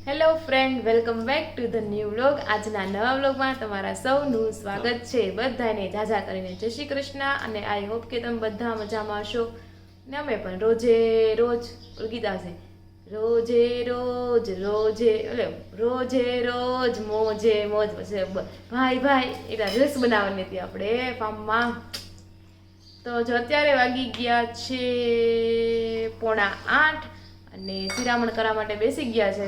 Hello friend, welcome back to the new vlog. આજના નવા વ્લોગમાં તમારા સૌનું સ્વાગત છે. બધાને ઝાઝા કરીને જય શ્રી કૃષ્ણ. અને આઈ હોપ કે તમે બધા મજામાં હશો ને અમે પણ રોજે રોજ ગીતા છે રોજે રોજ મોજે મોજ. પછી ભાઈ એટલા રીલ્સ બનાવવાની હતી આપણે ફાર્મમાં. તો જો અત્યારે વાગી ગયા છે 7:45 અને શિરામણ કરવા માટે બેસી ગયા છે.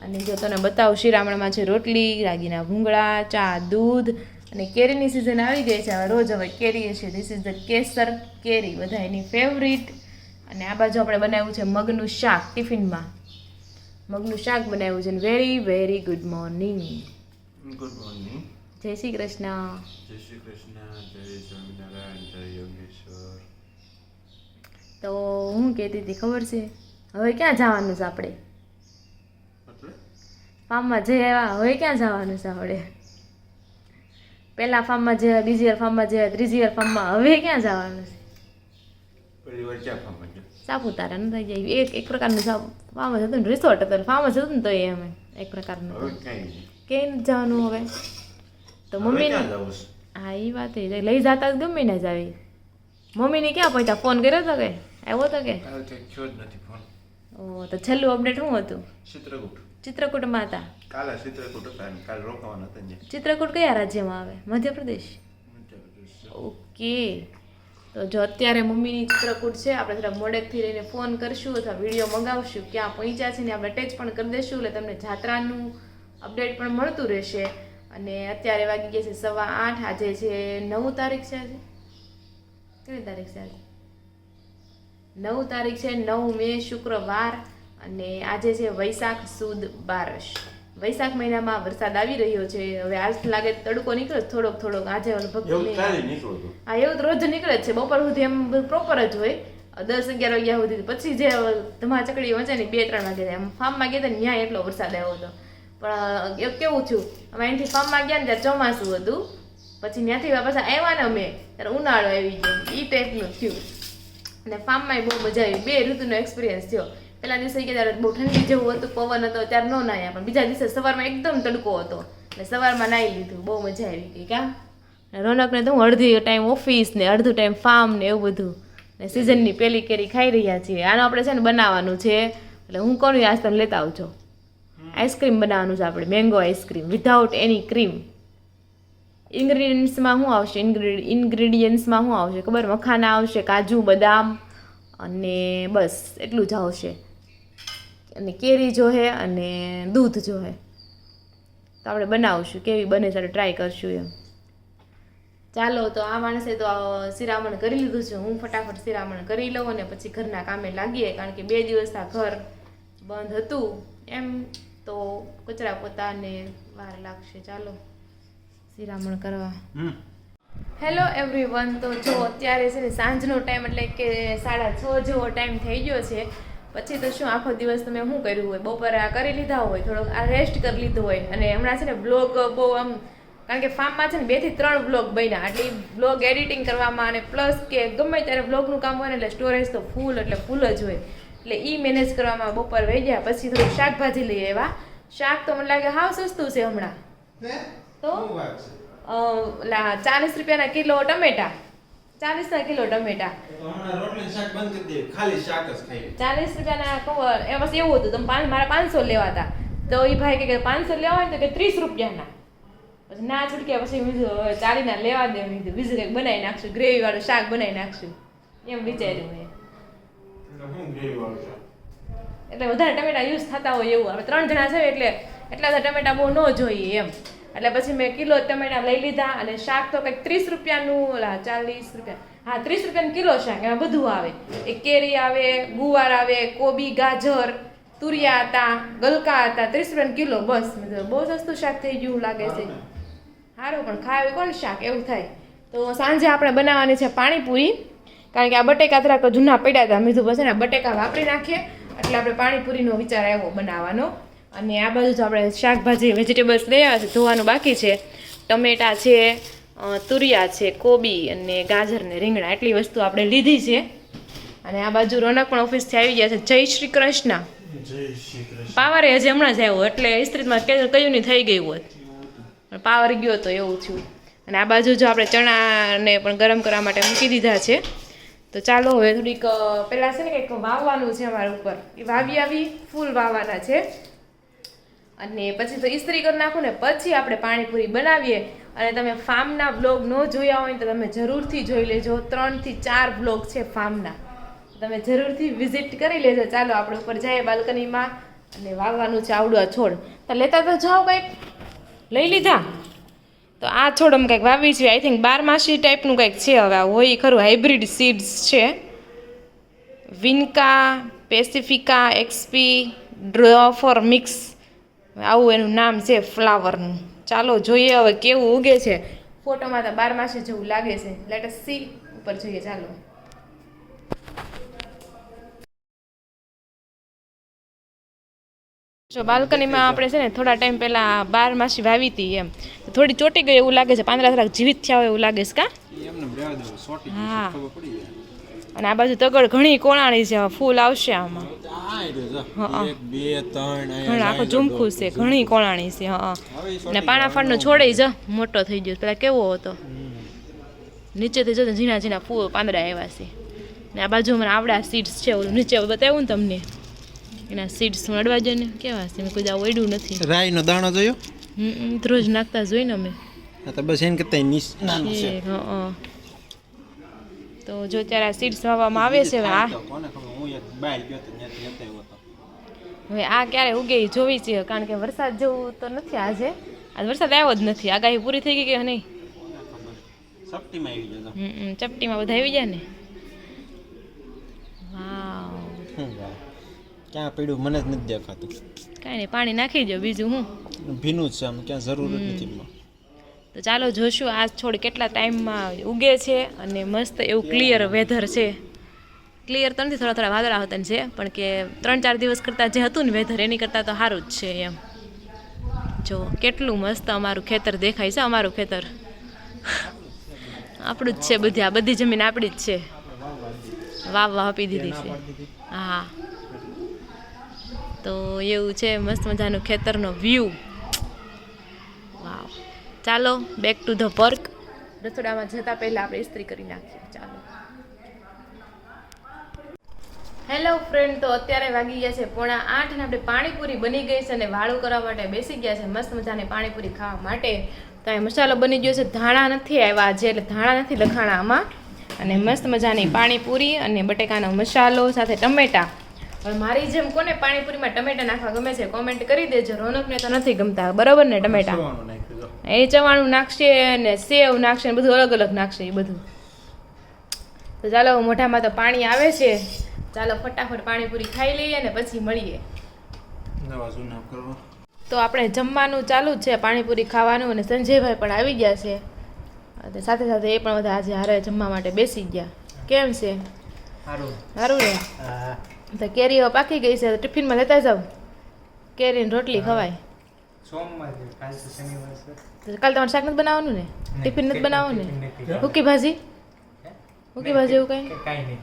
અને જો તને બતાવું, શિરામણમાં છે રોટલી, રાગીના ભૂંગળા, ચા, દૂધ અને કેરીની સિઝન આવી ગઈ છે. હવે રોજ હવે કેરી છે. ધીસ ઇઝ ધ કેસર કેરી, બધા એની ફેવરિટ. અને આ બાજુ આપણે બનાવ્યું છે મગનું શાક. ટિફિનમાં મગનું શાક બનાવ્યું છે. Very very good morning. Good morning. જય શ્રી કૃષ્ણ. જય શ્રી કૃષ્ણ. જય સ્વામિનારાયણ. જય યોગેશ્વર. તો હું કહેતી હતી ખબર છે, હવે ક્યાં જવાનું છે આપણે? ફાર્મમાં જઈ આવ્યા, હવે ક્યાં જવાનું છે આપણે? પહેલા ફાર્મમાં જયા, બીજી વાર ફાર્મમાં જયા, ત્રીજી વાર ફાર્મમાં, હવે ક્યાં જવાનું છે? સાપુતારા ન થઈ જાય. એક પ્રકારનું ફાર્મ જ હતું ને, રિસોર્ટ હતું ફાર્મ જ હતું ને, તો એમ એક પ્રકારનું ક્યાંય જવાનું હવે. તો મમ્મીને હા એ વાત લઈ જતા જ ગમે ને જ આવી. મમ્મીને ક્યાં પહોંચ્યા? ફોન કર્યો હતો કે આવ્યો હતો કે? ઓ, તો છેલ્લું અપડેટ શું હતું? ચિત્રકૂટમાં હતા. ચિત્રકૂટ કયા રાજ્યમાં આવે? મધ્યપ્રદેશ. ઓકે. તો જો અત્યારે મમ્મીની ચિત્રકૂટ છે. આપણે થોડા મોડેકથી લઈને ફોન કરશું અથવા વિડીયો મંગાવશું ક્યાં પહોંચ્યા છે ને આપણે ટેચ પણ કરી દઈશું, એટલે તમને જાત્રાનું અપડેટ પણ મળતું રહેશે. અને અત્યારે વાગી ગયા છે 8:15. આજે છે 9 તારીખ છે. આજે કેટલી તારીખ છે? આજે 9 તારીખ છે, 9 મે, શુક્રવાર. અને આજે છે વૈશાખ સુદ 12. વૈશાખ મહિનામાં વરસાદ આવી રહ્યો છે. હવે આજ લાગે તડકો નીકળે થોડોક. આજે લગભગ હા, એવું તો રોજ નીકળે જ છે. બપોર સુધી એમ પ્રોપર જ હોય, 10-11 વાગ્યા સુધી. પછી જે ધમાચકડી વંચે ને 2-3 વાગે એમ ફાર્મમાં ગયા ને ત્યાં એટલો વરસાદ આવ્યો હતો. પણ કેવું થયું, અમે અહીંથી ફાર્મમાં ગયા ને ત્યારે ચોમાસું હતું. પછી ત્યાંથી પાછા આવ્યા ને અમે ત્યારે ઉનાળો આવી ગયો. એ ટાઈપનું થયું. અને ફાર્મમાં બહુ મજા આવી. 2 ઋતુનો એક્સપિરિયન્સ થયો. પહેલા દિવસે ગયા ત્યારે બહુ ઠંડી જેવું હતું, પવન હતો, ત્યારે ન નાહ્યા. પણ બીજા દિવસે સવારમાં એકદમ તડકો હતો એટલે સવારમાં નાહી લીધું. બહુ મજા આવી ગઈ. કાં રોનકને તો હું અડધી ટાઈમ ઓફિસ ને અડધું ટાઈમ ફાર્મ ને એવું બધું. ને સિઝનની પહેલી કેરી ખાઈ રહ્યા છીએ. આનો આપણે છે ને બનાવવાનું છે, એટલે હું કોણ આજ તમે લેતા આવજો. આઈસ્ક્રીમ બનાવવાનું છે આપણે, mango ice cream without any cream. ઇન્ગ્રીડિયન્ટ્સમાં શું આવશે? ઇન્ગ્રીડિયન્ટ્સમાં શું આવશે ખબર? મખાના આવશે, કાજુ, બદામ અને બસ એટલું જ આવશે. અને કેરી જોહે અને દૂધ જોહે. તો આપણે બનાવશું. કેવી બને છે ટ્રાય કરશું એમ. ચાલો, તો આ માણસે તો શિરામણ કરી લીધું છે. હું ફટાફટ શિરામણ કરી લઉં અને પછી ઘરના કામે લાગીએ. કારણ કે 2 દિવસ આ ઘર બંધ હતું એમ, તો કચરા પોતાને વાર લાગશે. ચાલો શિરામણ કરવા. Hello everyone. તો જો અત્યારે છે ને સાંજનો ટાઈમ, એટલે કે 6:30 જેવો ટાઈમ થઈ ગયો છે. પછી તો શું આખો દિવસ તમે શું કર્યું હોય? બપોરે આ કરી લીધા હોય, થોડોક આ રેસ્ટ કરી લીધો હોય. અને હમણાં છે ને બ્લોગ બહુ આમ, કારણ કે ફાર્મમાં છે ને 2 થી 3 બ્લોગ બન્યા. એટલે બ્લોગ એડિટિંગ કરવામાં અને પ્લસ કે ગમે ત્યારે બ્લોગનું કામ હોય ને એટલે સ્ટોરેજ તો ફૂલ જ હોય. એટલે એ મેનેજ કરવામાં બપોર વહી ગયા. પછી થોડું શાકભાજી લઈ આવ્યા. શાક તો મને લાગે હાવ સસ્તું છે હમણાં. તો 40 રૂપિયાના કિલો ટમેટા. 40 કિલો ટમેટા. 40 રૂપિયાના કવર. એ બસ એવું હતું. તમે મારા 500 લેવા હતા. તો એ ભાઈ કે 500 લેવા હોય ને તો કે 30 રૂપિયાના. પછી ના છૂટક્યા. પછી બીજું 40ના લેવા દે. બીજું કંઈક બનાવી નાખશું, ગ્રેવી વાળું શાક બનાવી નાખશું એમ વિચાર્યું મેં. એટલે વધારે ટમેટા યુઝ થતા હોય એવું. આપણે 3 જણા છે એટલે એટલા બધા ટમેટા બહુ ન જોઈએ એમ. એટલે પછી મેં કિલો ટમેટા લઈ લીધા. અને શાક તો કંઈક 30 રૂપિયાનું, 40 રૂપિયા, હા 30 રૂપિયાનું કિલો શાક. એમાં બધું આવે. એક કેરી આવે, ગુવાર આવે, કોબી, ગાજર, તુરિયા હતા, ગલકા હતા. 30 રૂપિયાનું કિલો. બસ બહુ સસ્તું શાક થઈ ગયું લાગે છે. સારું, પણ ખાવે કોણ શાક? એવું થાય. તો સાંજે આપણે બનાવવાની છે પાણીપુરી. કારણ કે આ બટેકા થોડાક જૂના પડ્યા હતા. મીઠું પછી ને બટેકા વાપરી નાખીએ એટલે આપણે પાણીપુરીનો વિચાર આવ્યો બનાવવાનો. અને આ બાજુ તો આપણે શાકભાજી વેજીટેબલ્સ લઈ આવ્યા છે, ધોવાનું બાકી છે. ટમેટા છે, તુરિયા છે, કોબી અને ગાજર ને રીંગણા, એટલી વસ્તુ આપણે લીધી છે. અને આ બાજુ રોનક પણ ઓફિસથી આવી ગયા છે. જય શ્રી કૃષ્ણ. પાવરે હજી હમણાં જ આવ્યો એટલે ઇસ્ત્રીમાં કયું નહીં થઈ ગયું હોત પણ પાવર ગયો તો એવું થયું. અને આ બાજુ જો આપણે ચણાને પણ ગરમ કરવા માટે મૂકી દીધા છે. તો ચાલો હવે થોડીક પહેલાં છે ને કંઈક વાવવાનું છે અમારા ઉપર, એ આવી ફૂલ વાવવાના છે અને પછી તો ઇસ્ત્રી કરી નાખું ને પછી આપણે પાણીપુરી બનાવીએ. અને તમે ફાર્મના બ્લોગ ન જોયા હોય તો તમે જરૂરથી જોઈ લેજો. 3 થી 4 બ્લોગ છે ફાર્મના, તમે જરૂરથી વિઝિટ કરી લેજો. ચાલો આપણે ઉપર જઈએ બાલ્કનીમાં અને વાવવાનું છે આવડું આ છોડ. તો લેતા તો જાઓ, કંઈક લઈ લીધા. તો આ છોડ અમે કંઈક વાવી છે, આઈ થિંક 12માસી ટાઈપનું કંઈક છે. હવે આ હોય ખરું હાઇબ્રિડ સીડ્સ છે. વિન્કા પેસિફિકા એક્સપી ડ્રોફર મિક્સ આવું એનું નામ છે ફ્લાવરનું. ચાલો જોઈએ હવે કેવું ઉગે છે. ફોટોમાં તો 12માસી જેવું લાગે છે. Let S C. ઉપર જોઈએ ચાલો. જો બાલ્કનીમાં આપણે છે ને થોડા ટાઈમ પહેલાં 12માસી વાવી હતી, એમ થોડી ચોટી ગઈ એવું લાગે છે. પાંદડા થોડાક જીવિત થયા હોય એવું લાગે છે કા? હા. અને આ બાજુ તગડ ઘણી કોણાણી છે, ફૂલ આવશે આમાં. આખો ઝુમખું છે, ઘણી કોણાણી છે. હા. અને પાણાફળનો છોડે જ મોટો થઈ ગયો. પેલા કેવો હતો, નીચેથી જતો ઝીણા ઝીણા ફૂલ પાંદડા આવ્યા છે. ને આ બાજુ મને આવડા સીડ્સ છે, ઓલું નીચે બતાવ્યું ને તમને, એના સીડ્સ અડવા જોઈએ ને કેવા છે. મેં કોઈ આ ઓડ્યું નથી. રાઈનો દાણો જોયો? રોજ નાખતા જોઈને અમે. તો બસ એને કરતા નાનું છે. હા. તો જો ત્યારે આ સીડ્સ વાવવામાં આવે છે. હવે આ ક્યારે ઉગે એ જોવી છે, કારણ કે વરસાદ જેવું તો નથી આજે. આજ વરસાદ આવ્યો જ નથી. આગાહી પૂરી થઈ ગઈ કે નહીં? ચપટીમાં બધા આવી જાય ને. વાવ, ક્યાં પડ્યું મને જ નથી દેખાતું. કાંઈ નહીં, પાણી નાખી દો, બીજું હું. ભીનું જ છે, આમ ક્યાં જરૂર જ નથી. તો ચાલો જોશું આ છોડ કેટલા ટાઈમમાં ઉગે છે. અને મસ્ત એવું ક્લિયર વેધર છે. ક્લિયર તો નથી, થોડા થોડા વાદળા હતા છે, પણ કે 3-4 દિવસ કરતાં જે હતું ને વેધર એની કરતાં તો સારું જ છે એમ. જો કેટલું મસ્ત અમારું ખેતર દેખાય છે. અમારું ખેતર આપણું જ છે, આ બધી જમીન આપણી જ છે. વાવ આપી દીધી છે. હા, તો એવું છે મસ્ત મજાનું ખેતરનો વ્યૂ. વાવ. ચાલો બેક ટુ ધ વર્ક. રસોડામાં જતાં પહેલાં આપણે ઇસ્ત્રી કરી નાખીએ. ચાલો. હેલો ફ્રેન્ડ, તો અત્યારે વાગી ગયા છે 7:45 અને આપણે પાણીપુરી બની ગઈ છે અને વાળું કરવા માટે બેસી ગયા છે મસ્ત મજાની પાણીપુરી ખાવા માટે. તો એ મસાલો બની ગયો છે. ધાણા નથી આવ્યા આજે, એટલે ધાણા નથી લખાણા આમાં. અને મસ્ત મજાની પાણીપુરી અને બટેકાનો મસાલો સાથે ટમેટા. હવે મારી જેમ કોને પાણીપુરીમાં ટમેટા નાખવા ગમે છે કોમેન્ટ કરી દેજો. રોનકને તો નથી ગમતા, બરાબર ને? ટમેટા એ ચવાણું નાખશે ને સેવ નાખશે ને બધું અલગ અલગ નાખશે એ બધું. તો ચાલો, મોઢામાં તો પાણી આવે છે. ચાલો ફટાફટ પાણીપુરી ખાઈ લઈએ ને પછી મળીએ. તો આપણે જમવાનું ચાલુ જ છે, પાણીપુરી ખાવાનું. અને સંજયભાઈ પણ આવી ગયા છે, અને સાથે સાથે એ પણ બધા આજે હારે જમવા માટે બેસી ગયા. કેમ છે? સારું ને? તો કેરીઓ પાકી ગઈ છે, ટિફિનમાં લેતા જાવ. કેરીની રોટલી ખવાય. કાલે તમારે શાક નથી બનાવવાનું ને? ટિફિન નથી બનાવવાનું ને? હુકી ભાજી એવું કઈ?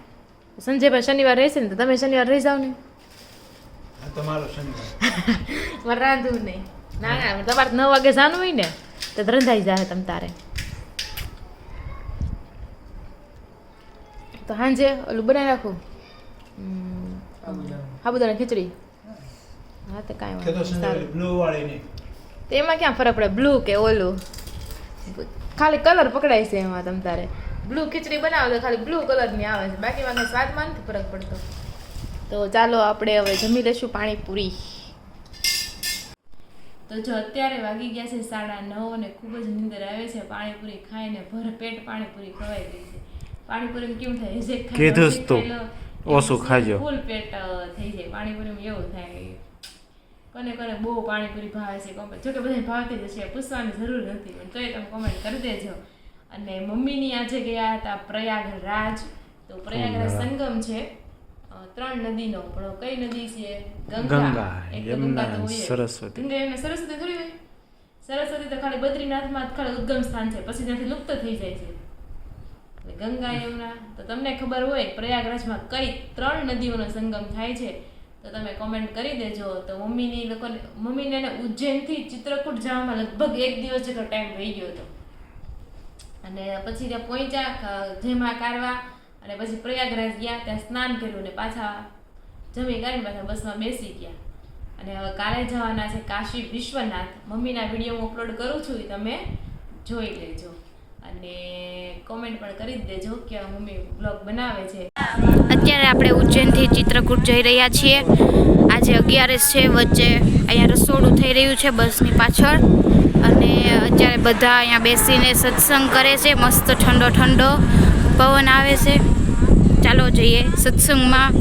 સંજયભાઈ શનિવાર રહેશે ને, તો તમે શનિવાર રહી જાવ ને. મારે રાંધવું નહીં. ના, તમારે 9 વાગે જવાનું હોય ને, તો રંધાઈ જાય તમ તારે. તો સાંજે ઓલું બનાવી રાખું, સાબુદાણા ખીચડી. હા, તો કાંઈ વાંધો. તો એમાં ક્યાં ફરક પડે, બ્લુ કે ઓલું? ખાલી કલર પકડાય છે એમાં. તમ તારે બ્લુ ખીચડી બનાવો તો ખાલી બ્લુ કલરની આવે છે, બાકીમાં કંઈ સ્વાદમાં નથી ફરક પડતો. તો ચાલો આપણે હવે જમી લઈશું પાણીપુરી. તો જો અત્યારે વાગી ગયા છે 9:30 અને ખૂબ જ નીંદર આવે છે. પાણીપુરી ખાઈને ભરપેટ પાણીપુરી ખવાઈ ગઈ છે. પાણીપુરી કેવું થાય, કીધું તો ઓછું ખાજો, ફૂલ પેટ થઈ જાય. પાણીપુરીમાં એવું થાય. કોને બહુ પાણીપુરી ભાવે છે કોમેન્ટ, જોકે બધાને ભાવતી જ છે, પૂછવાની જરૂર નથી, પણ તોય તમે કોમેન્ટ કરી દેજો. અને મમ્મીની આજે ગયા હતા પ્રયાગરાજ. તો પ્રયાગરાજ સંગમ છે 3 નદીનો, પણ કઈ નદી છે? ગંગા. એક તો ગંગા તો હોય, સરસ્વતી. ગંગા એમને સરસ્વતી થોડી હોય. સરસ્વતી તો ખાલી બદ્રીનાથમાં ખાલી ઉદ્ગમ સ્થાન છે, પછી ત્યાંથી લુપ્ત થઈ જાય છે. ગંગા યમુના તો તમને ખબર હોય પ્રયાગરાજમાં કઈ 3 નદીઓનો સંગમ થાય છે. તો તમે કોમેન્ટ કરી દેજો. તો મમ્મીને એને ઉજ્જૈનથી ચિત્રકૂટ જવામાં લગભગ 1 દિવસ જેટલો ટાઈમ વહી ગયો હતો. અને પછી ત્યાં પહોંચ્યા જેમાં કારવા અને પછી પ્રયાગરાજ ગયા, ત્યાં સ્નાન કર્યું ને પાછા જમી કરીને પાછા બસમાં બેસી ગયા. અને હવે કાલે જવાના છે કાશી વિશ્વનાથ. મમ્મીના વિડીયો હું અપલોડ કરું છું, એ તમે જોઈ લેજો અને કોમેન્ટ પણ કરી જ દેજો કે મમ્મી બ્લોગ બનાવે છે. અત્યારે આપણે ઉજ્જૈનથી ચિત્રકૂટ જઈ રહ્યા છીએ. આજે 11 છે. વચ્ચે અહીંયા રસોડું થઈ રહ્યું છે બસની પાછળ અને અત્યારે બધા અહીંયા બેસીને સત્સંગ કરે છે. મસ્ત ઠંડો ઠંડો પવન આવે છે. ચાલો જઈએ સત્સંગમાં.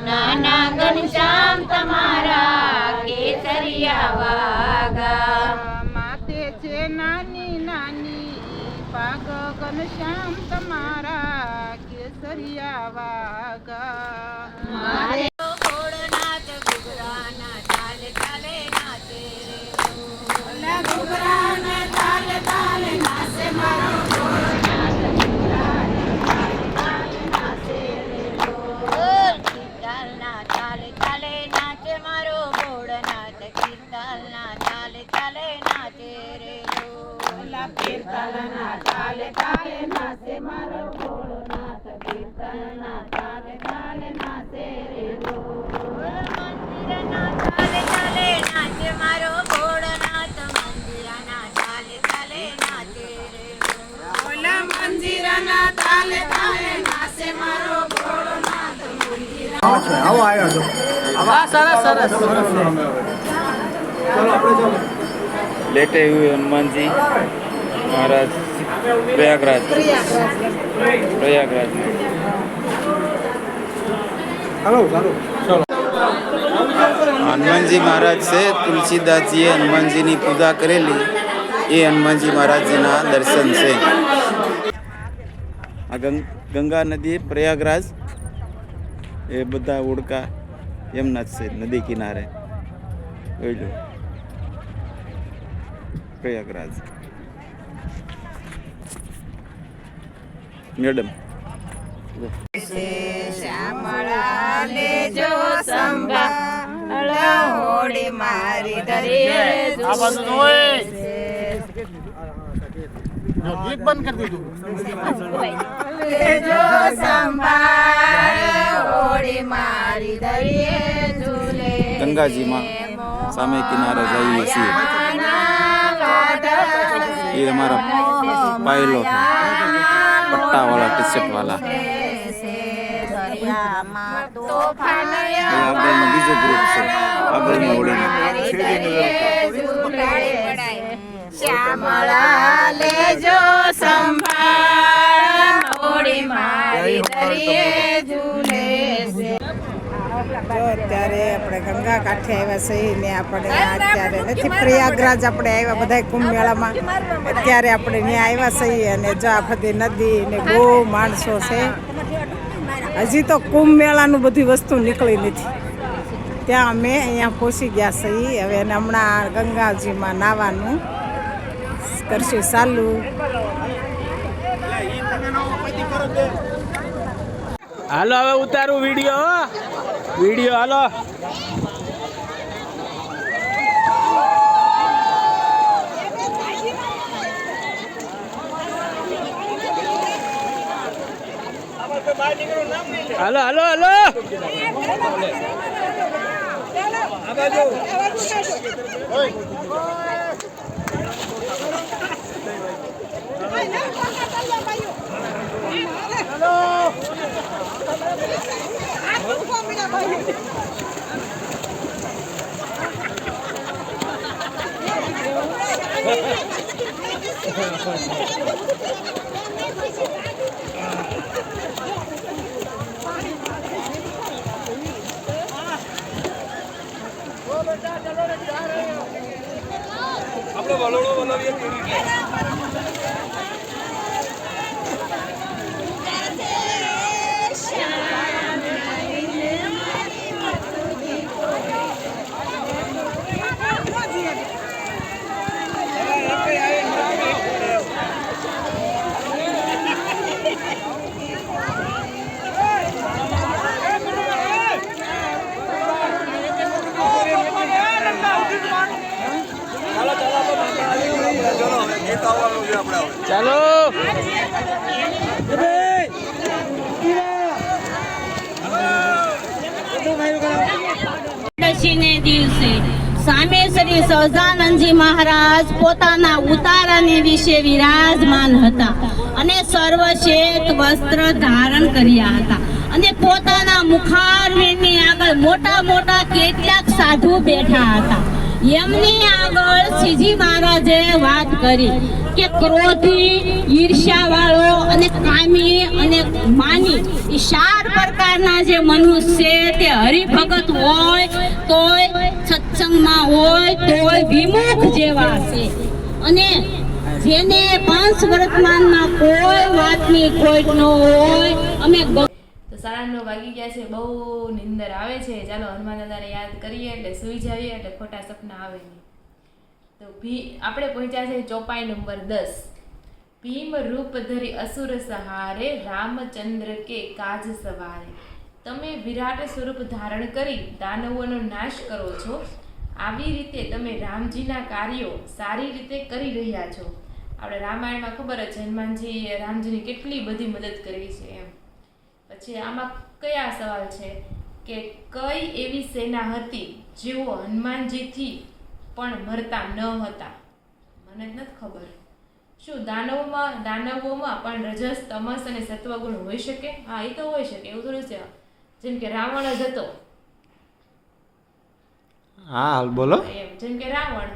નાના ઘનશ્યામ તમારા કેસરિયા વાગા, માથે છે નાની નાની પાગ ઘનશ્યામ તમારા કેસરિયા વાગા. મારે ઘોડનાથ ઘુઘરાના ચાલે ચાલે નાચે રે, ઓલા ઘુઘરાના ચાલે ચાલે નાચે મારો ઘોડનાથ ઘુઘરાના ચાલે ચાલે નાચે મારો ઘોડનાથ કીર્તનના ચાલે ચાલે નાચે રે, ઓલા કીર્તનના ચાલે ચાલે નાચે મારો ઘોડનાથ કીર્તનના ચાલે ચાલે નાચે રે, મંદિરના ચાલે ચાલે નાચે મારો ઘોડનાથ મંદિરના ચાલે ચાલે નાચે રે, ઓલા મંદિરના ચાલે ચાલે નાચે મારો ઘોડનાથ આવો આવ્યો છો. સરસ लेटे हुए हनुमान जी महाराज प्रयागराज में हनुमान जी महाराज से तुलसीदास जी हनुमान जी की पूजा करेली. ये हनुमान जी महाराज जी ना दर्शन से गंगा नदी प्रयागराज ये बदा ओड़का यमुना से नदी किनारे प्रयागराज. मैडम શ્યામળા લેજો સંભાળ હોડી મારી દરિયે ગીત બંધ કરી દીધું. લેજો સંભાળ હોડી મારી દરિયે ઝૂલે. गंगा जी माँ सामे किनारे जाइए છીએ. ये हमारा पायलट है, पट्टा वाला टी शर्ट वाला. आगे में बीजो ग्रुप से आगे में ओढ़े શ્યામળા લેજો સંભાળ હોડી મારી દરિયે ઝૂલે છે. જો અત્યારે આપણે ગંગા કાંઠે આવ્યા છીએ ને આપણે અત્યારે નથી પ્રયાગરાજ આપણે આવ્યા બધા કુંભ મેળામાં. અત્યારે આપણે ત્યાં આવ્યા છીએ અને જો આ બધી નદી ને બહુ માણસો છે. હજી તો કુંભ મેળાનું બધી વસ્તુ નીકળી નથી. ત્યાં અમે અહીંયા પહોંચી ગયા છીએ. હવે હમણાં ગંગાજીમાં નાહવાનું કરશું ચાલુ. હાલો હવે ઉતારું વિડીયો હાલો. હાલો હાલો હાલો Hello. ચાલો દશીને દિવસે સામે શ્રી સહજાનંદજી મહારાજ પોતાના ઉતારાને વિશે વિરાજમાન હતા અને સર્વ શ્વેત વસ્ત્ર ધારણ કર્યા હતા અને પોતાના મુખારવિંદની આગળ મોટા મોટા કેટલાક સાધુ બેઠા હતા. એમની આગળ શ્રીજી મહારાજે વાત કરી કે ક્રોધી, ઈર્ષ્યાવાળો અને કામી અને માની એ 4 પ્રકારના જે મનુષ્ય તે હરિભગત હોય તોય સત્સંગમાં હોય તોય વિમુખ જેવા છે અને જેને પાંચ વર્તમાનમાં કોઈ વાતની ખોટ ન હોય. અમે તો 9:30 વાગી ગયા છે, બહુ નિંદર આવે છે. ચાલો હનુમાન દાદાને યાદ કરીએ એટલે સૂઈ જઈએ એટલે ખોટા સપના આવે નહીં. તો આપણે પહોંચ્યા છે ચોપાઈ નંબર 10. ભીમ રૂપ ધરી અસુર સહારે, રામચંદ્ર કે કાજ સવારે. તમે વિરાટ સ્વરૂપ ધારણ કરી દાનવોનો નાશ કરો છો. આવી રીતે તમે રામજીના કાર્યો સારી રીતે કરી રહ્યા છો. આપણે રામાયણમાં ખબર જ છે હનુમાનજી રામજીની કેટલી બધી મદદ કરી છે એમ. પછી આમાં કયા સવાલ છે કે કઈ એવી સેના હતી જેઓ હનુમાનજીથી પણ મરતા ન હતા? મને જ નથી ખબર. શું દાનવોમાં પણ રજસ, તમસ અને સત્વગુણ હોઈ શકે? હા, એ તો હોઈ શકે. એવું થોડું છે જેમ કે રાવણ જ હતો હા હાલ બોલો. એમ જેમ કે રાવણ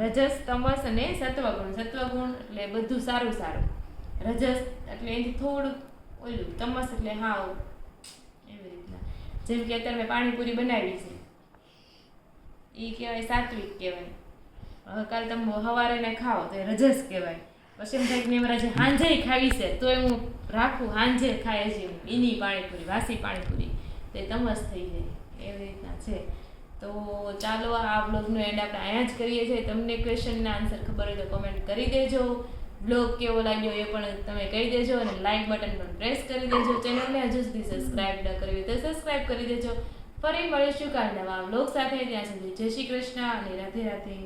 રજસ, તમસ અને સત્વગુણ. સત્વગુણ એટલે બધું સારું સારું, રજસ એટલે એથી થોડું ઓલું, તમસ એટલે હાવ એવી રીતના. જેમ કે અત્યારે મેં પાણીપુરી બનાવી છે એ કહેવાય સાત્વિક કહેવાય. હવે કાલે તમે સવારે ને ખાઓ તો એ રજસ કહેવાય. પછી એમ થાય કે મારે જે હાંજે ખાવી છે તો હું રાખું, હાંજે ખાય છે એની પાણીપુરી, વાસી પાણીપુરી, તો એ તમસ થઈ જાય. એવી રીતના છે. તો ચાલો આ બ્લોગનો એન્ડ આપણે અહીંયા જ કરીએ છીએ. તમને ક્વેશ્ચનના આન્સર ખબર હોય તો કોમેન્ટ કરી દેજો. બ્લોગ કેવો લાગ્યો એ પણ તમે કહી દેજો અને લાઇક બટન પણ પ્રેસ કરી દેજો. ચેનલને હજુ સુધી સબસ્ક્રાઇબ ન કરી હોય તો સબસ્ક્રાઇબ કરી દેજો. ફરી મળીશું કાલ નવા બ્લોગ સાથે. ત્યાં સુધી જય શ્રી કૃષ્ણ અને રાધે રાધે.